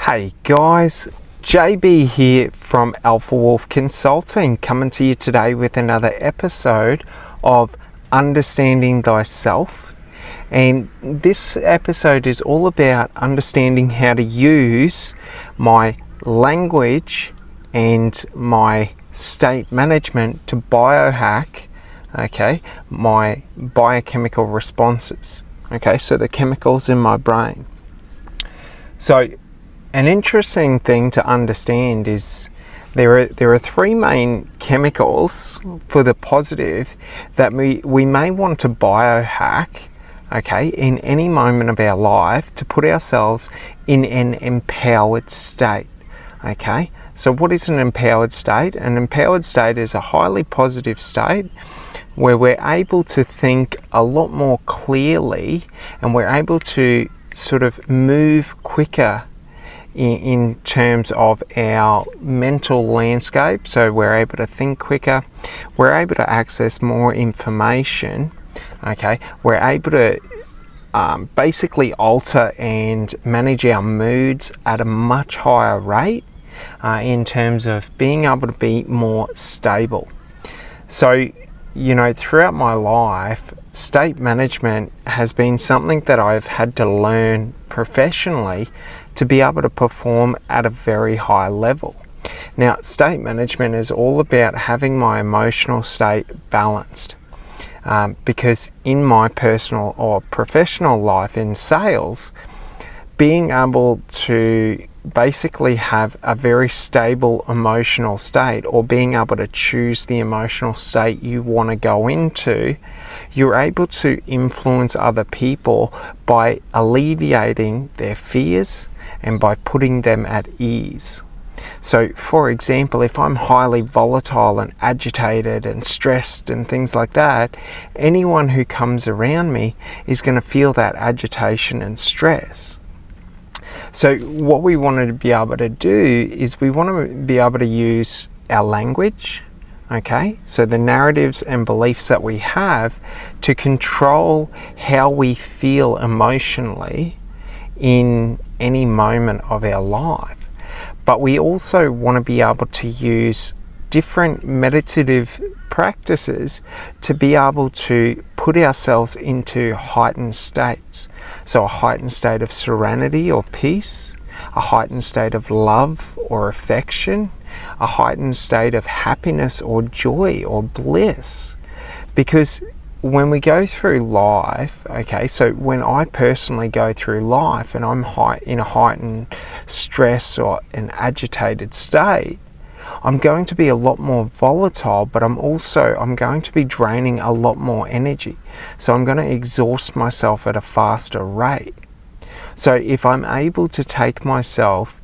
Hey guys, JB here from Alpha Wolf Consulting, coming to you today with another episode of Understanding Thyself. And this episode is all about understanding how to use my language and my state management to biohack, my biochemical responses. So the chemicals in my brain. So an interesting thing to understand is there are three main chemicals for the positive that we may want to biohack, in any moment of our life to put ourselves in an empowered state. So what is an empowered state? An empowered state is a highly positive state where we're able to think a lot more clearly and we're able to sort of move quicker in terms of our mental landscape. So we're able to think quicker, we're able to access more information, we're able to basically alter and manage our moods at a much higher rate in terms of being able to be more stable. So, throughout my life, state management has been something that I've had to learn professionally to be able to perform at a very high level. Now, state management is all about having my emotional state balanced, because in my personal or professional life in sales, being able to basically have a very stable emotional state, or being able to choose the emotional state you want to go into, you're able to influence other people by alleviating their fears and by putting them at ease. So for example, if I'm highly volatile and agitated and stressed and things like that, anyone who comes around me is going to feel that agitation and stress. So what we want to be able to do is we want to be able to use our language, so the narratives and beliefs that we have to control how we feel emotionally in any moment of our life. But we also want to be able to use different meditative practices to be able to put ourselves into heightened states. So a heightened state of serenity or peace, a heightened state of love or affection, a heightened state of happiness or joy or bliss. Because when we go through life, so when I personally go through life and I'm in a heightened stress or an agitated state, I'm going to be a lot more volatile, but I'm going to be draining a lot more energy. So I'm going to exhaust myself at a faster rate. So if I'm able to take myself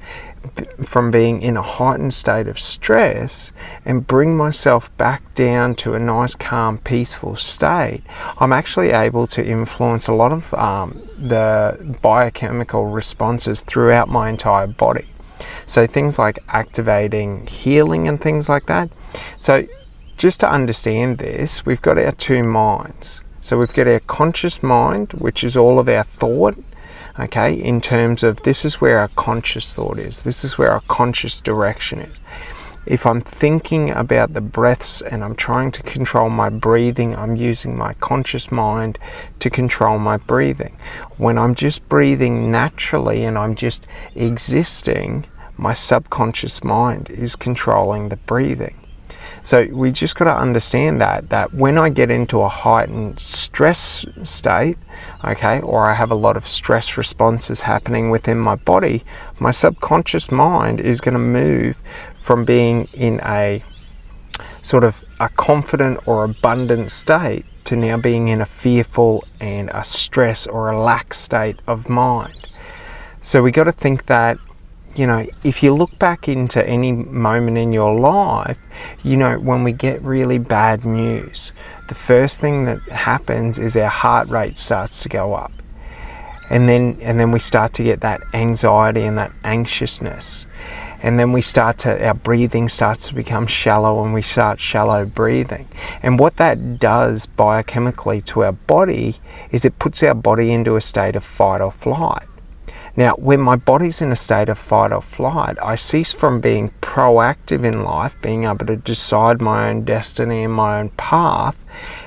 from being in a heightened state of stress and bring myself back down to a nice, calm, peaceful state, I'm actually able to influence a lot of the biochemical responses throughout my entire body. So things like activating healing and things like that. So just to understand this, we've got our two minds. So we've got our conscious mind, which is all of our thought, in terms of this is where our conscious thought is. This is where our conscious direction is. If I'm thinking about the breaths and I'm trying to control my breathing, I'm using my conscious mind to control my breathing. When I'm just breathing naturally and I'm just existing, my subconscious mind is controlling the breathing. So we just got to understand that when I get into a heightened stress state, or I have a lot of stress responses happening within my body, my subconscious mind is going to move from being in a sort of a confident or abundant state to now being in a fearful and a stress or a lack state of mind. So we got to think that, if you look back into any moment in your life, when we get really bad news, the first thing that happens is our heart rate starts to go up. And then we start to get that anxiety and that anxiousness. And then our breathing starts to become shallow and we start shallow breathing. And what that does biochemically to our body is it puts our body into a state of fight or flight. Now, when my body's in a state of fight or flight, I cease from being proactive in life, being able to decide my own destiny and my own path,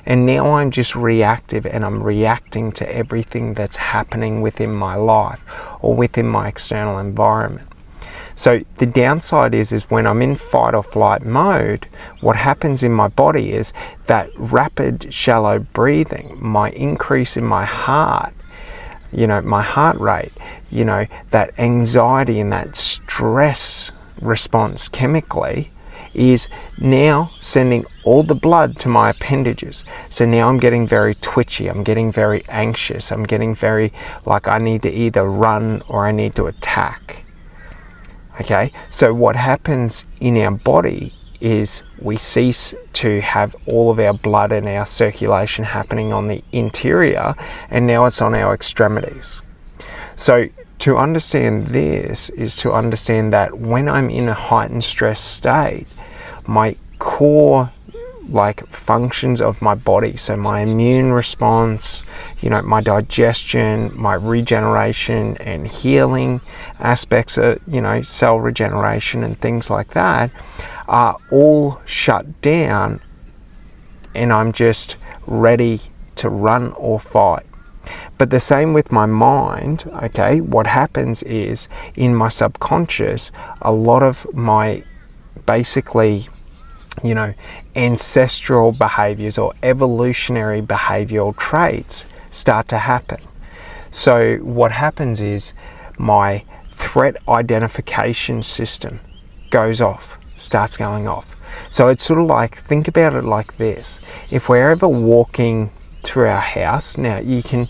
and now I'm just reactive, and I'm reacting to everything that's happening within my life or within my external environment. So the downside is when I'm in fight or flight mode, what happens in my body is that rapid, shallow breathing, my increase in my heart, my heart rate, that anxiety and that stress response chemically is now sending all the blood to my appendages. So now I'm getting very twitchy, I'm getting very anxious, I'm getting very like I need to either run or I need to attack. Okay, so what happens in our body is we cease to have all of our blood and our circulation happening on the interior, and now it's on our extremities. So to understand this is to understand that when I'm in a heightened stress state, my core functions of my body, so my immune response, my digestion, my regeneration and healing aspects of, cell regeneration and things like that, are all shut down, and I'm just ready to run or fight. But the same with my mind, okay? What happens is in my subconscious, a lot of my basically, ancestral behaviors or evolutionary behavioral traits start to happen. So what happens is my threat identification system starts going off. So it's sort of like, think about it like this. If we're ever walking through our house, now you can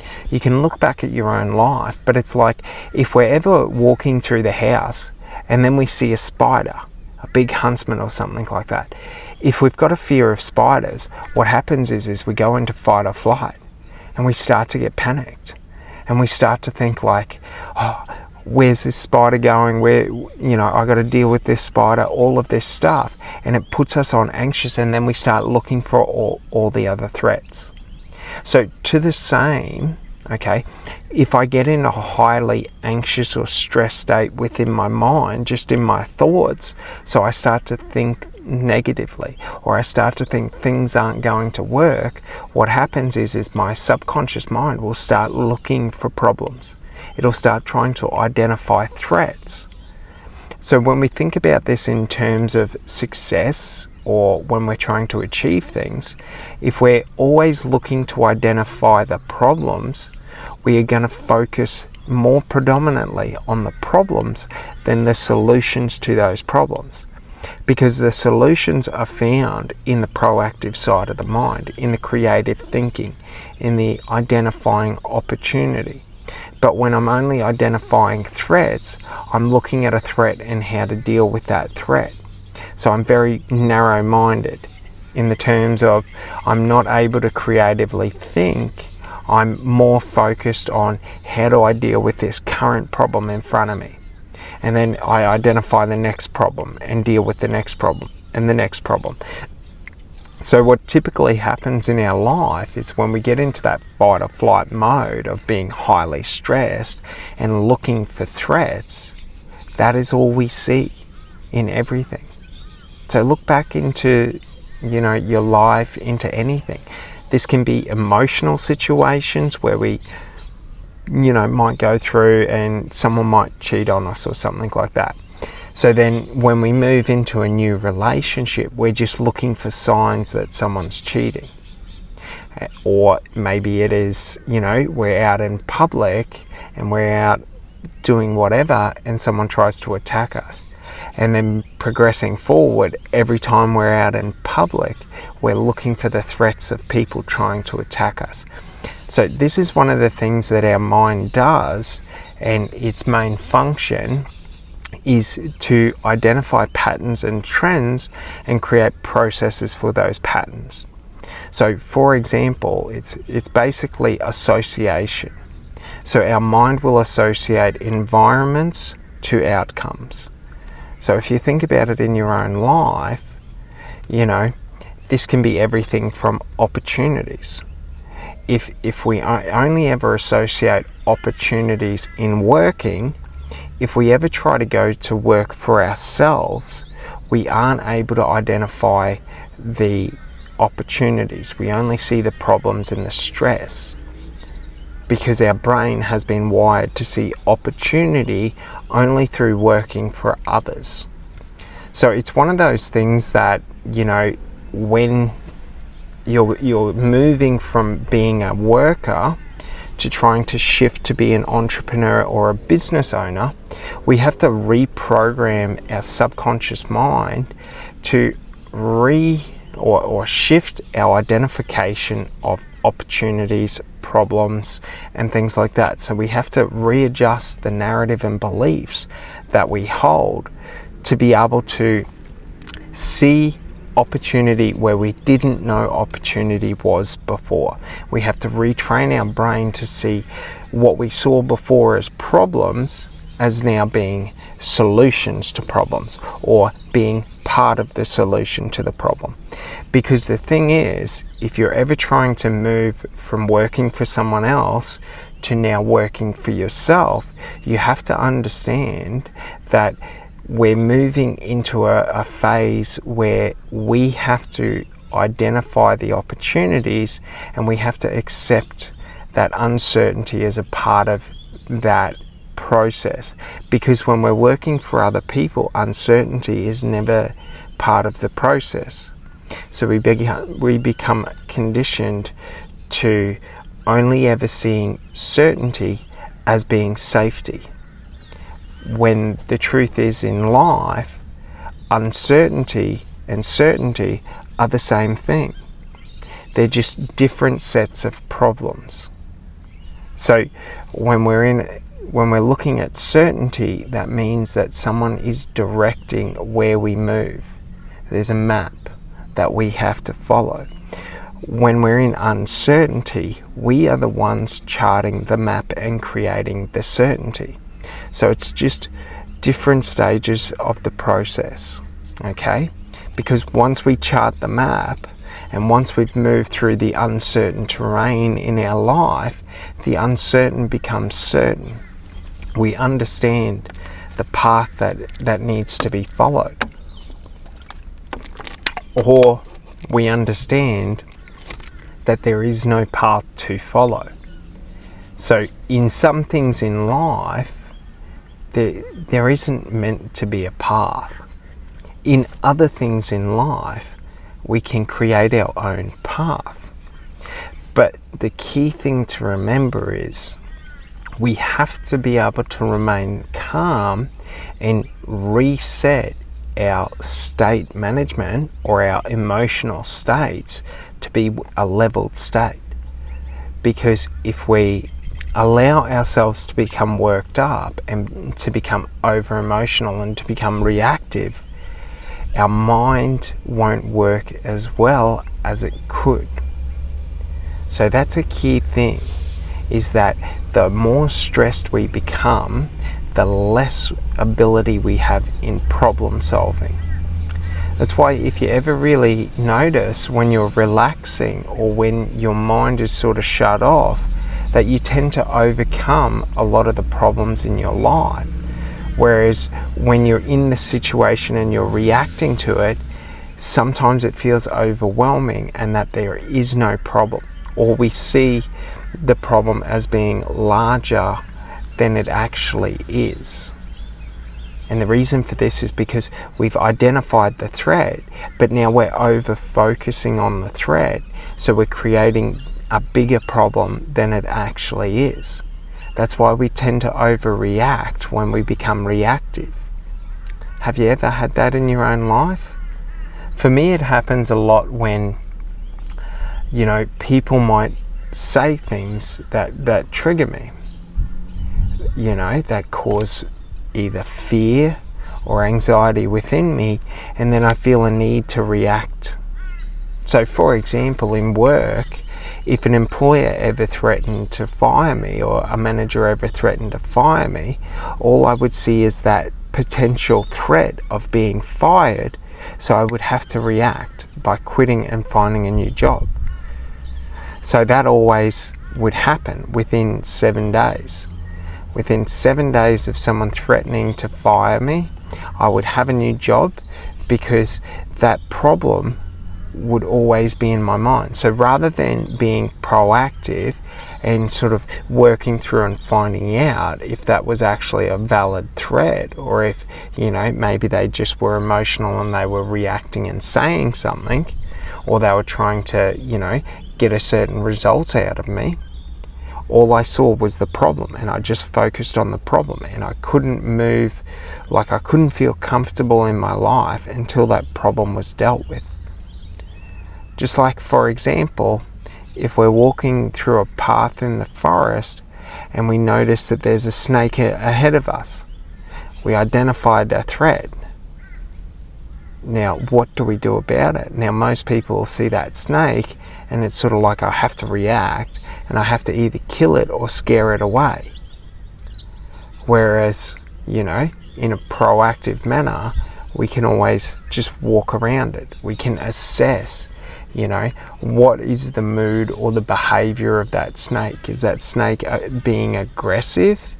look back at your own life, but it's like if we're ever walking through the house and then we see a spider, a big huntsman or something like that. If we've got a fear of spiders, what happens is we go into fight or flight, and we start to get panicked, and we start to think like, oh, where's this spider going? Where, I got to deal with this spider, all of this stuff, and it puts us on anxious, and then we start looking for all the other threats. So to the same, okay, if I get in a highly anxious or stressed state within my mind, just in my thoughts, so I start to think negatively, or I start to think things aren't going to work, what happens is my subconscious mind will start looking for problems. It'll start trying to identify threats. So when we think about this in terms of success, or when we're trying to achieve things, if we're always looking to identify the problems, we are going to focus more predominantly on the problems than the solutions to those problems. Because the solutions are found in the proactive side of the mind, in the creative thinking, in the identifying opportunity. But when I'm only identifying threats, I'm looking at a threat and how to deal with that threat. So I'm very narrow-minded in the terms of I'm not able to creatively think. I'm more focused on how do I deal with this current problem in front of me. And then I identify the next problem and deal with the next problem and the next problem. So what typically happens in our life is when we get into that fight or flight mode of being highly stressed and looking for threats, that is all we see in everything. So look back into, your life, into anything. This can be emotional situations where we, might go through and someone might cheat on us or something like that. So then when we move into a new relationship, we're just looking for signs that someone's cheating. Or maybe it is, we're out in public and we're out doing whatever and someone tries to attack us. And then progressing forward, every time we're out in public, we're looking for the threats of people trying to attack us. So this is one of the things that our mind does, and its main function is to identify patterns and trends and create processes for those patterns. So for example, it's basically association. So our mind will associate environments to outcomes. So if you think about it in your own life, this can be everything from opportunities. if we only ever associate opportunities in working, if we ever try to go to work for ourselves, we aren't able to identify the opportunities. We only see the problems and the stress, because our brain has been wired to see opportunity only through working for others. So it's one of those things that, you know, when you're moving from being a worker to trying to shift to be an entrepreneur or a business owner, we have to reprogram our subconscious mind to shift our identification of opportunities, problems, and things like that. So we have to readjust the narrative and beliefs that we hold to be able to see opportunity where we didn't know opportunity was before. We have to retrain our brain to see what we saw before as problems as now being solutions to problems, or being part of the solution to the problem. Because the thing is, if you're ever trying to move from working for someone else to now working for yourself, you have to understand that we're moving into a phase where we have to identify the opportunities, and we have to accept that uncertainty as a part of that process. Because when we're working for other people, uncertainty is never part of the process. So we become conditioned to only ever seeing certainty as being safety, when the truth is, in life, uncertainty and certainty are the same thing. They're just different sets of problems. So when we're looking at certainty, that means that someone is directing where we move. There's a map that we have to follow. When we're in uncertainty, we are the ones charting the map and creating the certainty. So it's just different stages of the process, okay? Because once we chart the map, and once we've moved through the uncertain terrain in our life, the uncertain becomes certain. We understand the path that needs to be followed. Or we understand that there is no path to follow. So in some things in life, there isn't meant to be a path. In other things in life, we can create our own path. But the key thing to remember is we have to be able to remain calm and reset our state management, or our emotional states, to be a leveled state. Because if we allow ourselves to become worked up and to become over emotional and to become reactive, our mind won't work as well as it could. So that's a key thing, is that the more stressed we become, the less ability we have in problem solving. That's why if you ever really notice when you're relaxing, or when your mind is sort of shut off, that you tend to overcome a lot of the problems in your life. Whereas when you're in the situation and you're reacting to it, sometimes it feels overwhelming and that there is no problem, or we see the problem as being larger than it actually is. And the reason for this is because we've identified the threat, but now we're over focusing on the threat, so we're creating a bigger problem than it actually is. That's why we tend to overreact when we become reactive. Have you ever had that in your own life? For me, it happens a lot when, people might say things that trigger me, that cause either fear or anxiety within me, and then I feel a need to react. So for example, in work, if an employer ever threatened to fire me, or a manager ever threatened to fire me, all I would see is that potential threat of being fired, so I would have to react by quitting and finding a new job. So that always would happen within 7 days. Within 7 days of someone threatening to fire me, I would have a new job, because that problem would always be in my mind. So rather than being proactive and sort of working through and finding out if that was actually a valid threat, or if, you know, maybe they just were emotional and they were reacting and saying something, or they were trying to, you know, get a certain result out of me, all I saw was the problem, and I just focused on the problem, and I couldn't move, like I couldn't feel comfortable in my life until that problem was dealt with. Just like, for example, if we're walking through a path in the forest and we notice that there's a snake ahead of us, we identified a threat. Now, what do we do about it? Now, most people will see that snake and it's sort of like, I have to react and I have to either kill it or scare it away. Whereas, you know, in a proactive manner, we can always just walk around it. We can assess, you know, what is the mood or the behavior of that snake? Is that snake being aggressive?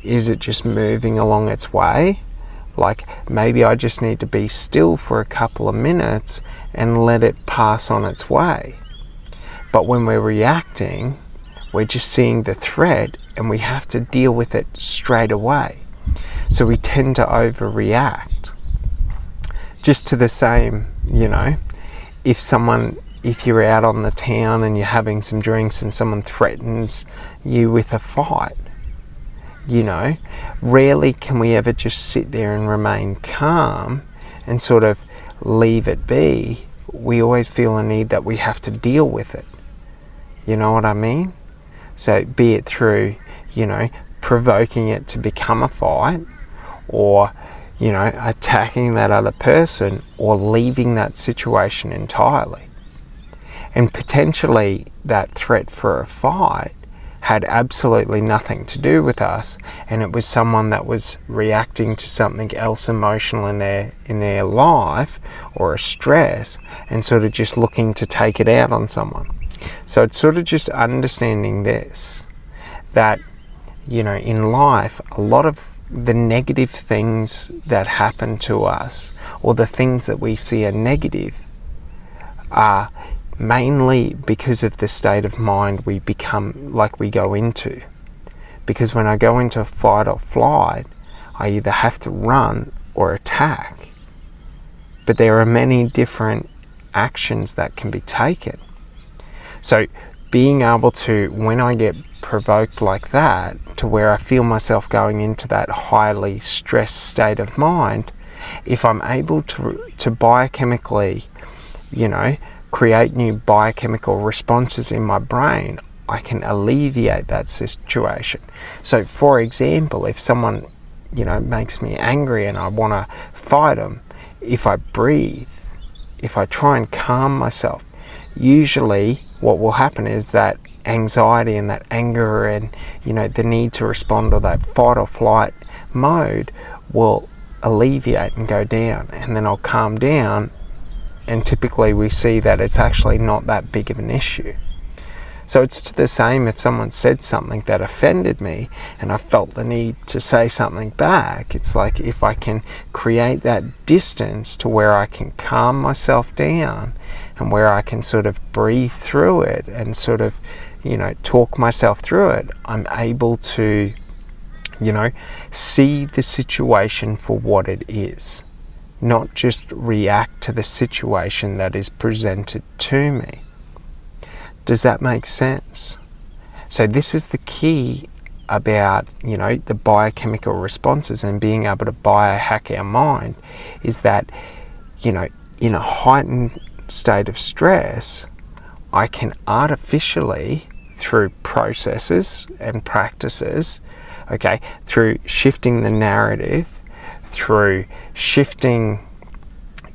Is it just moving along its way? Like, maybe I just need to be still for a couple of minutes and let it pass on its way. But when we're reacting, we're just seeing the threat and we have to deal with it straight away. So we tend to overreact. Just to the same, you know, if you're out on the town and you're having some drinks and someone threatens you with a fight, you know, rarely can we ever just sit there and remain calm and sort of leave it be. We always feel a need that we have to deal with it. You know what I mean? So be it through, you know, provoking it to become a fight, or, you know, attacking that other person, or leaving that situation entirely. And potentially that threat for a fight had absolutely nothing to do with us, and it was someone that was reacting to something else emotional in their life, or a stress, and sort of just looking to take it out on someone. So it's sort of just understanding this, that, you know, in life, a lot of the negative things that happen to us, or the things that we see are negative, are mainly because of the state of mind we become, like we go into. Because when I go into fight or flight, I either have to run or attack. But there are many different actions that can be taken. So being able to, when I get provoked like that, to where I feel myself going into that highly stressed state of mind, if I'm able to biochemically, you know, create new biochemical responses in my brain, I can alleviate that situation. So for example, if someone, you know, makes me angry and I want to fight them, if I breathe, if I try and calm myself, usually what will happen is that anxiety and that anger and, you know, the need to respond, or that fight or flight mode, will alleviate and go down, and then I'll calm down, and typically we see that it's actually not that big of an issue. So it's the same if someone said something that offended me and I felt the need to say something back. It's like, if I can create that distance to where I can calm myself down, and where I can sort of breathe through it and sort of, you know, talk myself through it, I'm able to, you know, see the situation for what it is, not just react to the situation that is presented to me. Does that make sense? So this is the key about, you know, the biochemical responses and being able to biohack our mind, is that, you know, in a heightened state of stress, I can artificially, through processes and practices, okay, through shifting the narrative, through shifting,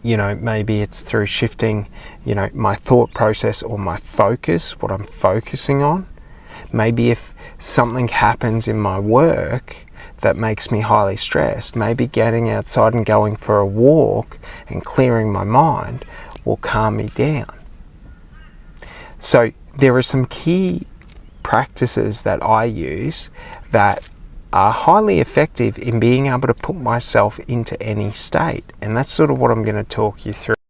you know, maybe it's through shifting, you know, my thought process or my focus, what I'm focusing on. Maybe if something happens in my work that makes me highly stressed, maybe getting outside and going for a walk and clearing my mind will calm me down. So there are some key practices that I use that are highly effective in being able to put myself into any state, and that's sort of what I'm going to talk you through.